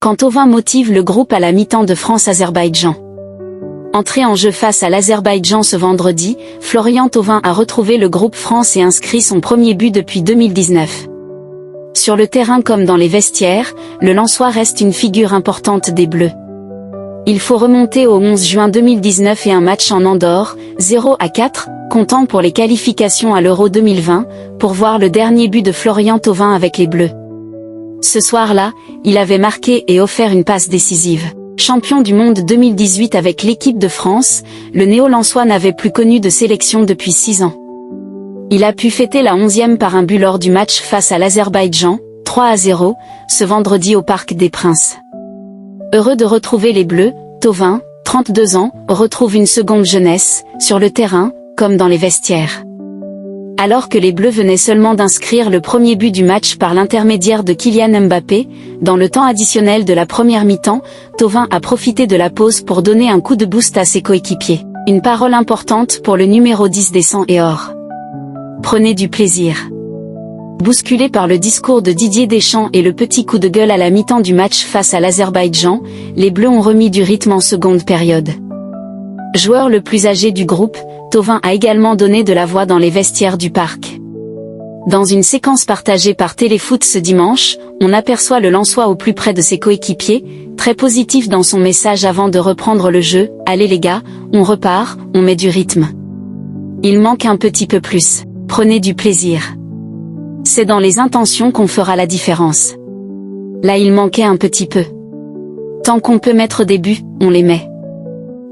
quand Thauvin motive le groupe à la mi-temps de France-Azerbaïdjan. Entré en jeu face à l'Azerbaïdjan ce vendredi, Florian Thauvin a retrouvé le groupe France et inscrit son premier but depuis 2019. Sur le terrain comme dans les vestiaires, le Lensois reste une figure importante des Bleus. Il faut remonter au 11 juin 2019 et un match en Andorre, 0-4, comptant pour les qualifications à l'Euro 2020, pour voir le dernier but de Florian Thauvin avec les Bleus. Ce soir-là, il avait marqué et offert une passe décisive. Champion du monde 2018 avec l'équipe de France, le néo-lensois n'avait plus connu de sélection depuis 6 ans. Il a pu fêter la 11e par un but lors du match face à l'Azerbaïdjan, 3-0, ce vendredi au Parc des Princes. Heureux de retrouver les Bleus, Thauvin, 32 ans, retrouve une seconde jeunesse, sur le terrain, comme dans les vestiaires. Alors que les Bleus venaient seulement d'inscrire le premier but du match par l'intermédiaire de Kylian Mbappé, dans le temps additionnel de la première mi-temps, Thauvin a profité de la pause pour donner un coup de boost à ses coéquipiers. Une parole importante pour le numéro 10 des Sang et Or. Prenez du plaisir. Bousculé par le discours de Didier Deschamps et le petit coup de gueule à la mi-temps du match face à l'Azerbaïdjan, les Bleus ont remis du rythme en seconde période. Joueur le plus âgé du groupe, Thauvin a également donné de la voix dans les vestiaires du Parc. Dans une séquence partagée par Téléfoot ce dimanche, on aperçoit le Lensois au plus près de ses coéquipiers, très positif dans son message avant de reprendre le jeu. « Allez les gars, on repart, on met du rythme. Il manque un petit peu plus. Prenez du plaisir. C'est dans les intentions qu'on fera la différence. Là il manquait un petit peu. Tant qu'on peut mettre des buts, on les met. »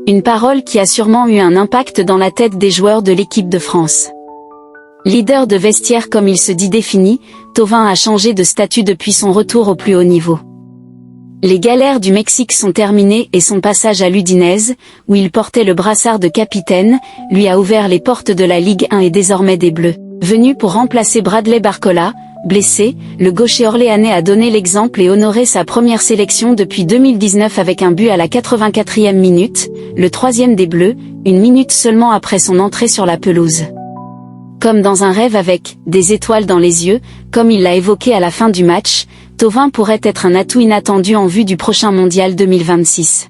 Une parole qui a sûrement eu un impact dans la tête des joueurs de l'équipe de France. Leader de vestiaire comme il se dit défini, Thauvin a changé de statut depuis son retour au plus haut niveau. Les galères du Mexique sont terminées et son passage à l'Udinese, où il portait le brassard de capitaine, lui a ouvert les portes de la Ligue 1 et désormais des Bleus. Venu pour remplacer Bradley Barcola, blessé, le gaucher orléanais a donné l'exemple et honoré sa première sélection depuis 2019 avec un but à la 84e minute, le troisième des Bleus, une minute seulement après son entrée sur la pelouse. Comme dans un rêve avec « des étoiles dans les yeux », comme il l'a évoqué à la fin du match, Thauvin pourrait être un atout inattendu en vue du prochain mondial 2026.